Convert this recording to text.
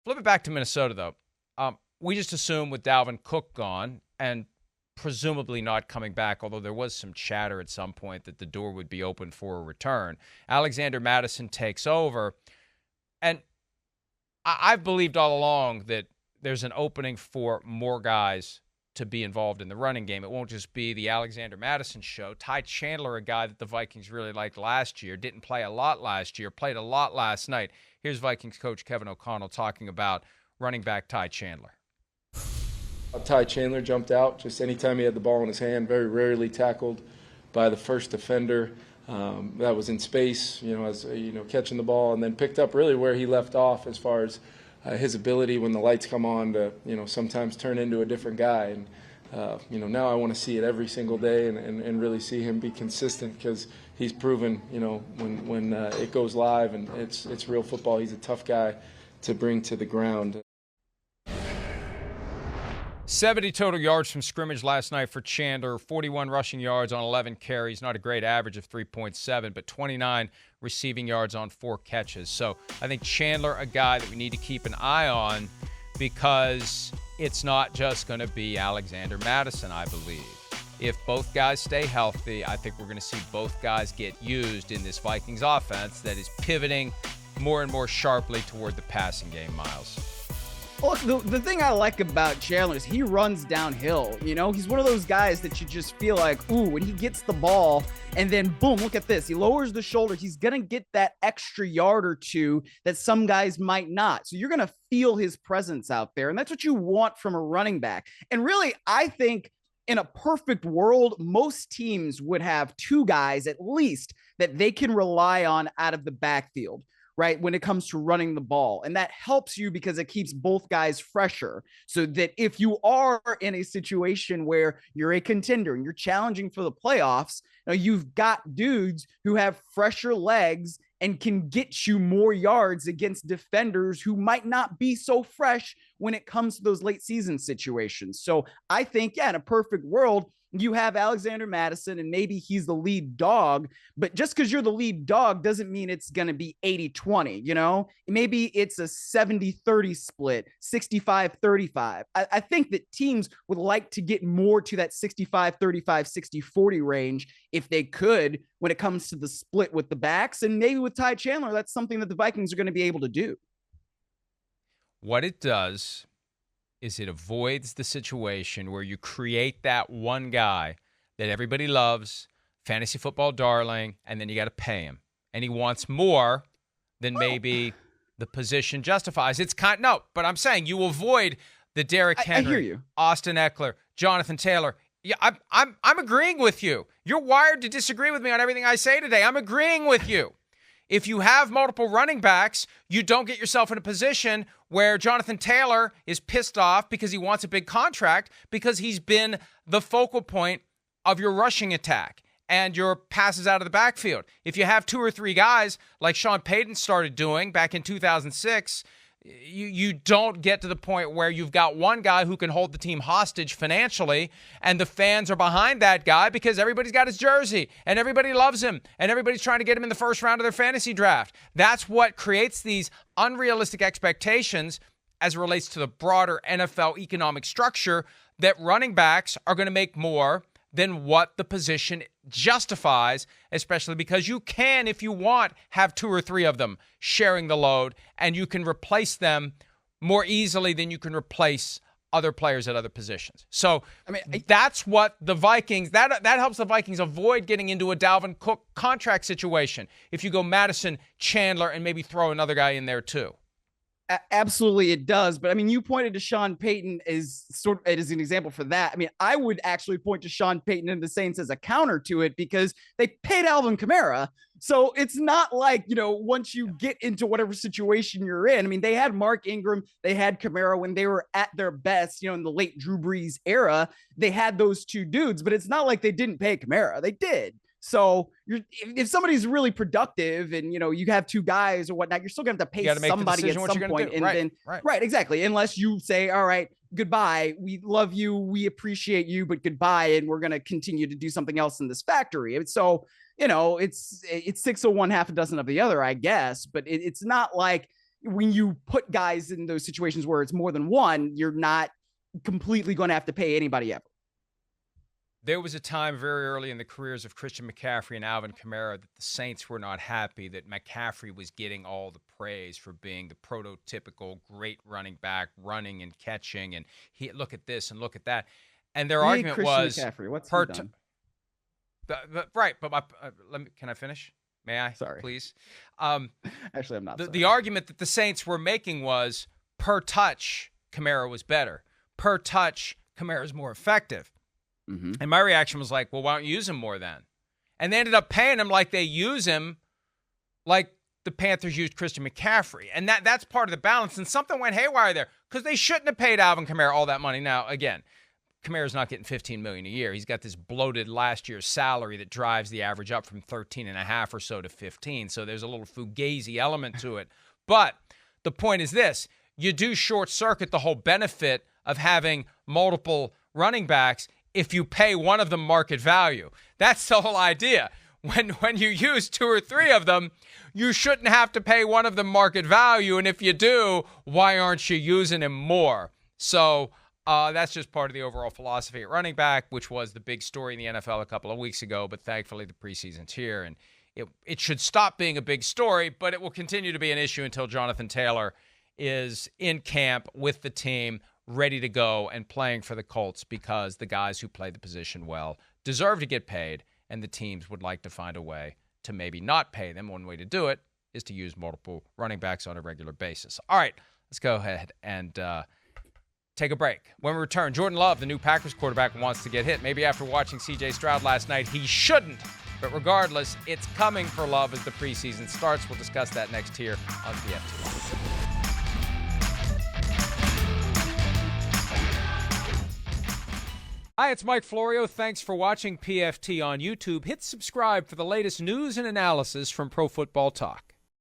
Flip it back to Minnesota, though. We just assume with Dalvin Cook gone and presumably not coming back, although there was some chatter at some point that the door would be open for a return. Alexander Mattison takes over. And I've believed all along that there's an opening for more guys to be involved in the running game. It won't just be the Alexander Mattison show. Ty Chandler, a guy that the Vikings really liked last year, didn't play a lot last year, played a lot last night. Here's Vikings coach Kevin O'Connell talking about running back Ty Chandler. Ty Chandler jumped out just anytime he had the ball in his hand, very rarely tackled by the first defender. That was in space, catching the ball, and then picked up really where he left off as far as his ability when the lights come on to, sometimes turn into a different guy. And, now I want to see it every single day and really see him be consistent because he's proven, when it goes live and it's real football, he's a tough guy to bring to the ground. 70 total yards from scrimmage last night for Chandler, 41 rushing yards on 11 carries, not a great average of 3.7, but 29 receiving yards on 4 catches. So I think Chandler, a guy that we need to keep an eye on because it's not just going to be Alexander Mattison, I believe. If both guys stay healthy, I think we're going to see both guys get used in this Vikings offense that is pivoting more and more sharply toward the passing game, Myles. Well, the thing I like about Chandler is he runs downhill. He's one of those guys that you just feel like, ooh, when he gets the ball and then boom, look at this. He lowers the shoulder. He's going to get that extra yard or two that some guys might not. So you're going to feel his presence out there. And that's what you want from a running back. And really, I think in a perfect world, most teams would have 2 guys at least that they can rely on out of the backfield, right, when it comes to running the ball. And that helps you because it keeps both guys fresher so that if you are in a situation where you're a contender and you're challenging for the playoffs, you've got dudes who have fresher legs and can get you more yards against defenders who might not be so fresh when it comes to those late season situations. So I think, in a perfect world, you have Alexander Mattison and maybe he's the lead dog, but just because you're the lead dog doesn't mean it's going to be 80-20, Maybe it's a 70-30 split, 65-35. I think that teams would like to get more to that 65-35, 60-40 range if they could when it comes to the split with the backs. And maybe with Ty Chandler, that's something that the Vikings are going to be able to do. What it does is it avoids the situation where you create that one guy that everybody loves, fantasy football darling, and then you got to pay him. And he wants more than maybe the position justifies. But I'm saying you avoid the Derrick Henry, I hear you. Austin Eckler, Jonathan Taylor. Yeah, I'm agreeing with you. You're wired to disagree with me on everything I say today. I'm agreeing with you. If you have multiple running backs, you don't get yourself in a position where Jonathan Taylor is pissed off because he wants a big contract because he's been the focal point of your rushing attack and your passes out of the backfield. If you have 2 or 3 guys like Sean Payton started doing back in 2006, you don't get to the point where you've got one guy who can hold the team hostage financially and the fans are behind that guy because everybody's got his jersey and everybody loves him and everybody's trying to get him in the first round of their fantasy draft. That's what creates these unrealistic expectations as it relates to the broader NFL economic structure that running backs are going to make more than what the position justifies, especially because you can, if you want, have 2 or 3 of them sharing the load, and you can replace them more easily than you can replace other players at other positions. So that's what the Vikings, that helps the Vikings avoid getting into a Dalvin Cook contract situation if you go Mattison, Chandler, and maybe throw another guy in there too. Absolutely, it does. But you pointed to Sean Payton as as an example for that. I would actually point to Sean Payton and the Saints as a counter to it because they paid Alvin Kamara. So it's not like, once you get into whatever situation you're in, they had Mark Ingram, they had Kamara when they were at their best, in the late Drew Brees era, they had those 2 dudes, but it's not like they didn't pay Kamara. They did. So if somebody's really productive and, you have 2 guys or whatnot, you're still going to have to pay somebody at some point. And right, exactly. Unless you say, all right, goodbye. We love you. We appreciate you, but goodbye. And we're going to continue to do something else in this factory. So, it's 6 of one, half a dozen of the other, I guess. But it's not like, when you put guys in those situations where it's more than one, you're not completely going to have to pay anybody ever. There was a time very early in the careers of Christian McCaffrey and Alvin Kamara that the Saints were not happy that McCaffrey was getting all the praise for being the prototypical great running back, running and catching, and he look at this and look at that. And their argument was McCaffrey. What's per he done? right, but can I finish? May I? Sorry. Please. Actually, I'm not. The argument that the Saints were making was per touch, Kamara was better. Per touch, Kamara's more effective. Mm-hmm. And my reaction was like, well, why don't you use him more then? And they ended up paying him like they use him like the Panthers used Christian McCaffrey. And that's part of the balance. And something went haywire there because they shouldn't have paid Alvin Kamara all that money. Now, again, Kamara's not getting $15 million a year. He's got this bloated last year's salary that drives the average up from 13.5 or so to 15. So there's a little fugazi element to it. But the point is this. You do short circuit the whole benefit of having multiple running backs if you pay one of them market value. That's the whole idea. When you use two or three of them, you shouldn't have to pay one of them market value. And if you do, why aren't you using him more? So that's just part of the overall philosophy at running back, which was the big story in the NFL a couple of weeks ago. But thankfully, the preseason's here. And it should stop being a big story, but it will continue to be an issue until Jonathan Taylor is in camp with the team, ready to go and playing for the Colts, because the guys who play the position well deserve to get paid, and the teams would like to find a way to maybe not pay them. One way to do it is to use multiple running backs on a regular basis. All right, let's go ahead and take a break. When we return, Jordan Love, the new Packers quarterback, wants to get hit. Maybe after watching C.J. Stroud last night, he shouldn't. But regardless, it's coming for Love as the preseason starts. We'll discuss that next here on PFT Live. Hi, it's Mike Florio. Thanks for watching PFT on YouTube. Hit subscribe for the latest news and analysis from Pro Football Talk.